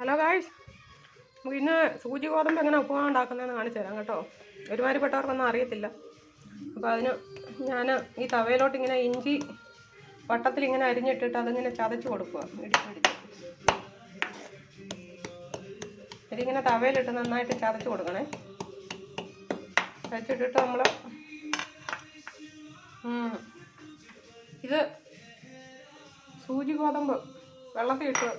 Hello guys, നമുക്ക് ഇന്ന് സൂചി ഗോതമ്പ് എങ്ങനെ ഉപ്പുമാവ് ഉണ്ടാക്കുന്നതെന്ന് കാണിച്ചു തരാം കേട്ടോ. ഒരുമാതിരിപ്പെട്ടവർക്കൊന്നും അറിയത്തില്ല. അപ്പോൾ അതിന് ഞാൻ ഈ തവയിലോട്ട് ഇങ്ങനെ ഇഞ്ചി വട്ടത്തിൽ ഇങ്ങനെ അരിഞ്ഞിട്ടിട്ട് അതിങ്ങനെ ചതച്ച് കൊടുക്കുക. ഇതിങ്ങനെ തവയിലിട്ട് നന്നായിട്ട് ചതച്ച് കൊടുക്കണേ. ചതച്ചിട്ടിട്ട് നമ്മൾ ഇത് സൂചി ഗോതമ്പ് വെള്ളത്തിൽ ഇട്ട്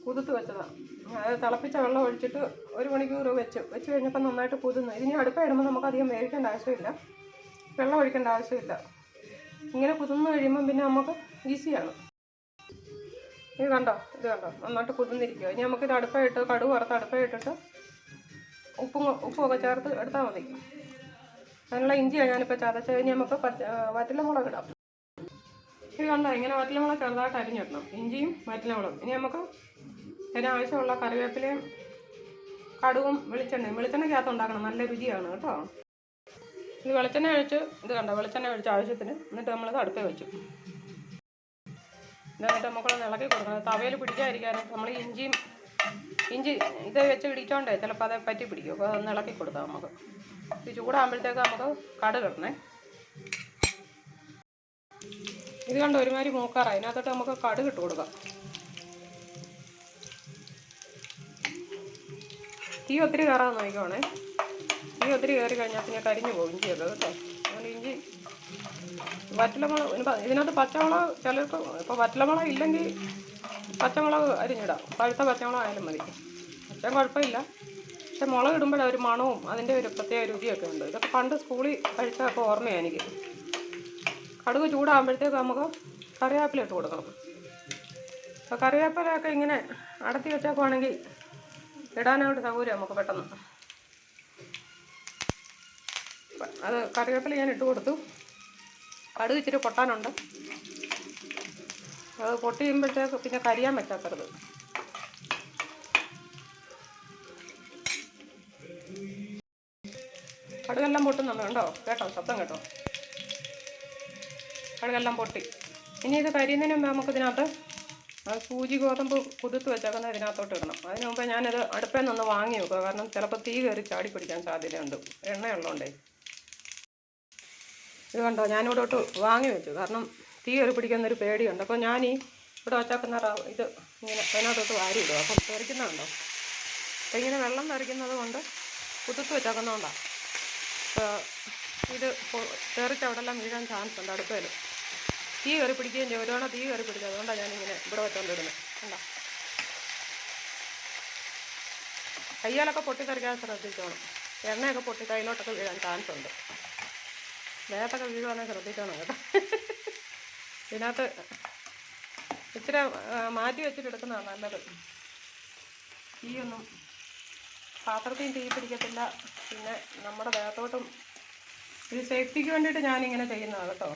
കുതിർത്ത് വെച്ചതാണ്. അത് തിളപ്പിച്ച വെള്ളം ഒഴിച്ചിട്ട് 1 മണിക്കൂർ വെച്ച് കഴിഞ്ഞപ്പോൾ നന്നായിട്ട് കുതിർന്നു. ഇതിന് അടുപ്പ് ഇടുമ്പോൾ നമുക്ക് അധികം വേവിക്കേണ്ട ആവശ്യമില്ല, വെള്ളം ഒഴിക്കേണ്ട ആവശ്യമില്ല. ഇങ്ങനെ കുതിർന്ന് കഴിയുമ്പം പിന്നെ നമുക്ക് ഈസിയാണ്. ഇത് കണ്ടോ നന്നായിട്ട് കുതിർന്നിരിക്കുക. ഇനി നമുക്കിത് അടുപ്പിട്ട് കടുക് വറുത്ത് അടുപ്പിട്ടിട്ട് ഉപ്പുമൊക്കെ ചേർത്ത് എടുത്താൽ മതി. അതിനുള്ള ഇഞ്ചിയാണ് ഞാനിപ്പോൾ ചതച്ച് കഴിഞ്ഞ് നമുക്ക് വറ്റലമുളക് ഇടാം. ഇത് കണ്ടോ, ഇങ്ങനെ വറ്റലമുളക് ചെറുതായിട്ട് അരിഞ്ഞിടണം, ഇഞ്ചിയും വറ്റലമുളകും. ഇനി നമുക്ക് അതിനാവശ്യമുള്ള കറിവേപ്പിലയും കടുകും വെളിച്ചെണ്ണയ്ക്കകത്ത് ഉണ്ടാക്കണം, നല്ല രുചിയാണ് കേട്ടോ. ഇത് വെളിച്ചെണ്ണ ഒഴിച്ച് വെളിച്ചെണ്ണ ഒഴിച്ച് ആവശ്യത്തിന്, എന്നിട്ട് നമ്മളത് അടുപ്പിൽ വെച്ചു. എന്നിട്ട് നമുക്കുള്ളത് ഇളക്കി കൊടുക്കണം. തവയിൽ പിടിക്കാതിരിക്കാനും നമ്മൾ ഇഞ്ചി ഇത് വെച്ച് ഇടിച്ചോണ്ടേ ചിലപ്പോൾ അത് പറ്റി പിടിക്കും. അപ്പോൾ അതൊന്ന് ഇളക്കി കൊടുക്കാം നമുക്ക്. ഇത് ചൂടാകുമ്പോഴത്തേക്ക് നമുക്ക് കടുക് ഇടണേ. ഇത് കണ്ടോ ഒരുമാതിരി മൂക്കാറായി. അതിനകത്തോട്ട് നമുക്ക് കടുക് ഇട്ട് കൊടുക്കാം. തീ ഒത്തിരി കയറാൻ നോക്കിക്കോണേ. തീ ഒത്തിരി കയറി കഴിഞ്ഞാൽ പിന്നെ കരിഞ്ഞു പോകും ഇഞ്ചിയൊക്കെ കേട്ടോ. അതുകൊണ്ട് ഇഞ്ചി വറ്റലമുളക് ഇതിനകത്ത് പച്ചമുളക് ചിലർക്ക് ഇപ്പോൾ വറ്റലമുളക് ഇല്ലെങ്കിൽ പച്ചമുളക് അരിഞ്ഞിടാം. പഴുത്ത പച്ചമുളക് ആയാലും മതി, പച്ച കുഴപ്പമില്ല. പക്ഷെ മുളക് ഇടുമ്പോഴേ ഒരു മണവും അതിൻ്റെ ഒരു പ്രത്യേക രുചിയൊക്കെ ഉണ്ട്. ഇതൊക്കെ പണ്ട് സ്കൂളിൽ കഴിച്ചതൊക്കെ ഓർമ്മയാണ് എനിക്ക്. കടുക് ചൂടാകുമ്പോഴത്തേക്ക് നമുക്ക് കറിവേപ്പില ഇട്ട് കൊടുക്കണം. അപ്പോൾ കറിവേപ്പിലയൊക്കെ ഇങ്ങനെ അടത്തി വെച്ചേക്കുവാണെങ്കിൽ ഇടാനായിട്ട് സൗകര്യം നമുക്ക് പെട്ടെന്ന്. അത് കറിവേപ്പില ഞാൻ ഇട്ട് കൊടുത്തു. കടുക് ഇച്ചിരി പൊട്ടാനുണ്ട്. അത് പൊട്ടി കഴിയുമ്പോഴത്തേക്ക് പിന്നെ കരിയാൻ പറ്റാത്തത്. കടുകെല്ലാം പൊട്ടുന്നുണ്ട് കേട്ടോ, ശബ്ദം കേട്ടോ. കടുകെല്ലാം പൊട്ടി. ഇനി ഇത് കരിയുന്നതിന് മുമ്പ് നമുക്കിതിനകത്ത് സൂചി ഗോതമ്പ് കുതിർത്ത് വെച്ചേക്കുന്ന ഇതിനകത്തോട്ട് ഇടണം. അതിന് മുമ്പ് ഞാനിത് അടുപ്പിൽ നിന്ന് വാങ്ങി വെക്കുക, കാരണം ചിലപ്പോൾ തീ കയറി ചാടി പിടിക്കാൻ സാധ്യതയുണ്ട്, എണ്ണയുള്ളതുകൊണ്ടേ. ഇത് കണ്ടോ, ഞാനിവിടോട്ട് വാങ്ങി വെച്ചു, കാരണം തീ കയറി പിടിക്കുന്നൊരു പേടിയുണ്ട്. അപ്പോൾ ഞാൻ ഇവിടെ വച്ചേക്കുന്ന ഇത് ഇങ്ങനെ അതിനകത്തോട്ട് വാരി ഇടുക. അപ്പം തെറിക്കുന്നുണ്ടോ, അപ്പം ഇങ്ങനെ വെള്ളം തെറിക്കുന്നത് കൊണ്ട് കുതിർത്ത് വെച്ചേക്കുന്നതുകൊണ്ടാണ്. ഇത് തെറിച്ച് അവിടെല്ലാം വീഴാൻ ചാൻസ് ഉണ്ട്. അടുപ്പിൽ തീ കയറി പിടിക്കുകയും ചെയ്യും. ഒരു തവണ തീ കയറി പിടിച്ചത്, അതുകൊണ്ടാണ് ഞാനിങ്ങനെ ഇവിടെ വെച്ചോണ്ടിടുന്നത്. കണ്ടോ, കയ്യാലൊക്കെ പൊട്ടിത്തെറിക്കാൻ ശ്രദ്ധിച്ചോണം. എണ്ണയൊക്കെ പൊട്ടി കയ്യിലോട്ടൊക്കെ വീഴാൻ ചാൻസ് ഉണ്ട്. ദേഹത്തൊക്കെ വീഴുവാണെങ്കിൽ ശ്രദ്ധിച്ചോണം കേട്ടോ. ഇതിനകത്ത് ഇച്ചിരി മാറ്റി വെച്ചിട്ട് എടുക്കുന്നതാണ് നല്ലത്. തീയൊന്നും പാത്രത്തിൽ തീ പിടിക്കത്തില്ല. പിന്നെ നമ്മുടെ ദേഹത്തോട്ടും ഇത് സേഫ്റ്റിക്ക് വേണ്ടിയിട്ട് ഞാനിങ്ങനെ ചെയ്യുന്നതാണ് കേട്ടോ.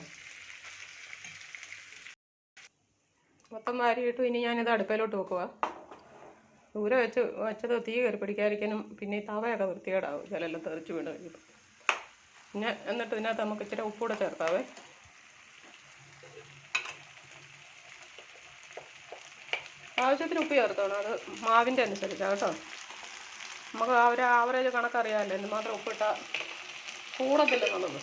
മൊത്തം വാരിയിട്ടു. ഇനി ഞാനിത് അടുപ്പിലോട്ട് വെക്കുക. ദൂരെ വെച്ചത് തീ കയറി പിടിക്കാതിരിക്കാനും പിന്നെ ഈ തവയൊക്കെ വൃത്തികേടാവും ചിലരെല്ലാം തെറിച്ച് വീണ് കഴിയുമ്പോൾ. പിന്നെ എന്നിട്ട് ഇതിനകത്ത് നമുക്ക് ഇച്ചിരി ഉപ്പൂടെ ചേർക്കാവേ. ആവശ്യത്തിന് ഉപ്പ് ചേർത്തോണം, അത് മാവിൻ്റെ അനുസരിച്ചാണ് കേട്ടോ. നമുക്ക് ആ ഒരു ആവറേജ് കണക്കറിയാമല്ലോ, എന്തുമാത്രം ഉപ്പിട്ടാൽ കൂടത്തില്ലെന്നുള്ളത്.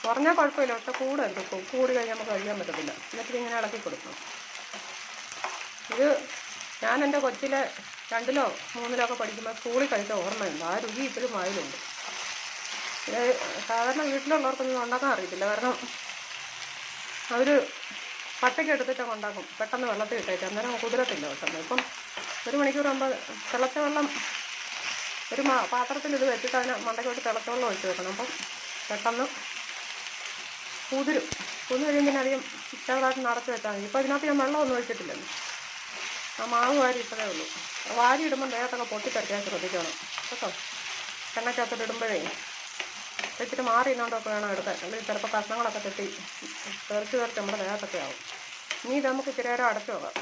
കുറഞ്ഞാൽ കുഴപ്പമില്ല, പക്ഷെ കൂടരുത്. കൂടി കഴിഞ്ഞാൽ നമുക്ക് കഴിക്കാൻ പറ്റത്തില്ല. എന്നിട്ട് ഇങ്ങനെ ഇളക്കി കൊടുക്കണം. ഇത് ഞാൻ എൻ്റെ കൊച്ചിലെ 2-ലോ 3-ലോ ഒക്കെ പഠിക്കുമ്പോൾ സ്കൂളിൽ കഴിച്ച ഓർമ്മയുണ്ട്. ആ രുചി ഇപ്പോഴും വായിലുണ്ട്. ഇത് സാധാരണ വീട്ടിലുള്ളവർക്കൊന്നും ഉണ്ടാക്കാൻ അറിയത്തില്ല, കാരണം അവർ പട്ടയ്ക്ക് എടുത്തിട്ടൊക്കെ ഉണ്ടാക്കും. പെട്ടെന്ന് വെള്ളത്തിൽ ഇട്ടേച്ച്, അന്നേരം കുതിരത്തില്ല പെട്ടെന്ന്. ഇപ്പം 1 മണിക്കൂർ ആകുമ്പോൾ തിളച്ച വെള്ളം ഒരു പാത്രത്തിൽ ഇത് വെച്ചിട്ട് അതിന് മണ്ടയ്ക്കോട്ട് തിളച്ച വെള്ളം ഒഴിച്ച് വെക്കണം. അപ്പം പെട്ടെന്ന് കുതിരും കഴിയുമ്പോൾ അധികം ചെറുതായിട്ട് നടത്തി വെച്ചാൽ മതി. ഇപ്പോൾ ഇതിനകത്ത് ഞാൻ വെള്ളമൊന്നും ഒഴിച്ചിട്ടില്ലല്ലോ, ആ മാവ് വാരി ഇട്ടതേ ഉള്ളൂ. വാരി ഇടുമ്പോൾ ദേഹത്തൊക്കെ പൊട്ടിത്തെറിക്കാൻ ശ്രദ്ധിക്കണം കേട്ടോ. എണ്ണയ്ക്കകത്തോട്ട് ഇടുമ്പോഴേ വെച്ചിട്ട് മാറി ഇന്നോണ്ടൊക്കെ വേണം എടുക്കാൻ, അല്ലെങ്കിൽ ചിലപ്പോൾ കഷ്ണങ്ങളൊക്കെ തെറിച്ച് നമ്മുടെ ദേഹത്തൊക്കെ ആവും. ഇനി ഇത് നമുക്ക് ഇച്ചിരി നേരം അടച്ചു വെക്കാം.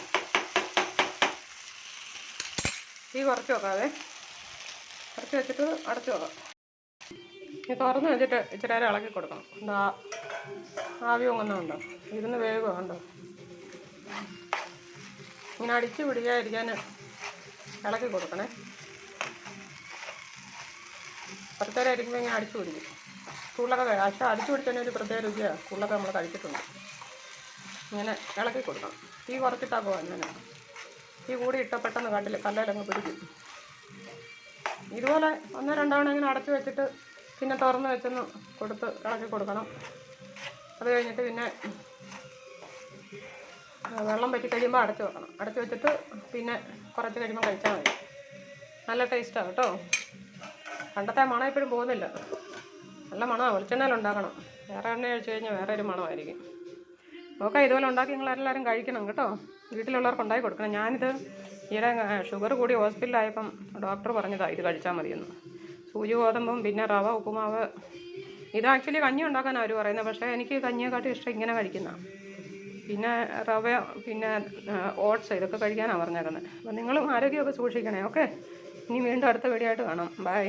തീ കുറച്ച് വെക്കാതെ കുറച്ച് വെച്ചിട്ട് അടച്ചു വെക്കാം. ഇനി തുറന്ന് വെച്ചിട്ട് ഇച്ചിരി നേരം ഇളക്കി കൊടുക്കണം. എന്താ ആവി പൊങ്ങുന്നുണ്ടോ, ഇരുന്ന് വേഗം ഉണ്ടോ. ഇങ്ങനെ അടിച്ച് പിടിക്കാതിരിക്കാൻ ഇളക്കി കൊടുക്കണേ. കുറച്ചേരം ഇരിക്കുമ്പോൾ ഇങ്ങനെ അടിച്ചു പിടിക്കും. സ്കൂളിലൊക്കെ പക്ഷേ അടിച്ചു പിടിച്ചതിന് ഒരു പ്രത്യേക രുചിയാണ്. സ്കൂളിലൊക്കെ നമ്മൾ കഴിച്ചിട്ടുണ്ട്. ഇങ്ങനെ ഇളക്കി കൊടുക്കണം. തീ കുറച്ചിട്ടാക്കുമോ അങ്ങനെ. തീ കൂടി ഇട്ടാൽ പെട്ടെന്ന് കല്ലിലങ്ങ് പിടിക്കും. ഇതുപോലെ 1-2 തവണ ഇങ്ങനെ അടച്ചു വെച്ചിട്ട് പിന്നെ തുറന്ന് വെച്ചൊന്ന് ഇളക്കി കൊടുക്കണം. അത് കഴിഞ്ഞിട്ട് പിന്നെ വെള്ളം പറ്റി കഴിയുമ്പോൾ അടച്ചു വെക്കണം. അടച്ചു വെച്ചിട്ട് പിന്നെ കുറച്ച് കഴിയുമ്പോൾ കഴിച്ചാൽ മതി. നല്ല ടേസ്റ്റാണ് കേട്ടോ. പണ്ടത്തെ മണം ഇപ്പോഴും പോകുന്നില്ല. നല്ല മണമാണ്. വെളിച്ചെണ്ണയിലുണ്ടാക്കണം. വേറെ എണ്ണ ഒഴിച്ച് കഴിഞ്ഞാൽ വേറെ ഒരു മണമായിരിക്കും. ഓക്കെ, ഇതുപോലെ ഉണ്ടാക്കി നിങ്ങളെല്ലാവരും കഴിക്കണം കേട്ടോ. വീട്ടിലുള്ളവർക്ക് ഉണ്ടാക്കി കൊടുക്കണം. ഞാനിത് ഈയിടെ ഷുഗർ കൂടി ഹോസ്പിറ്റലിലായപ്പം ഡോക്ടർ പറഞ്ഞതാണ് ഇത് കഴിച്ചാൽ മതിയെന്ന്. സൂചി ഗോതമ്പും പിന്നെ റവ ഉപ്പുമാവ്. ഇത് ആക്ച്വലി കഞ്ഞി ഉണ്ടാക്കാനാണ് അവർ പറയുന്നത്. പക്ഷേ എനിക്ക് കഞ്ഞിയെക്കാട്ടും ഇഷ്ടം ഇങ്ങനെ കഴിക്കുന്നതാണ്. പിന്നെ റവ പിന്നെ ഓട്സ് ഇതൊക്കെ കഴിക്കാനാണ് പറഞ്ഞേക്കുന്നത്. അപ്പം നിങ്ങളും ആരോഗ്യമൊക്കെ സൂക്ഷിക്കണേ. ഓക്കെ, ഇനി വീണ്ടും അടുത്ത വീഡിയോ ആയിട്ട് കാണാം. ബൈ.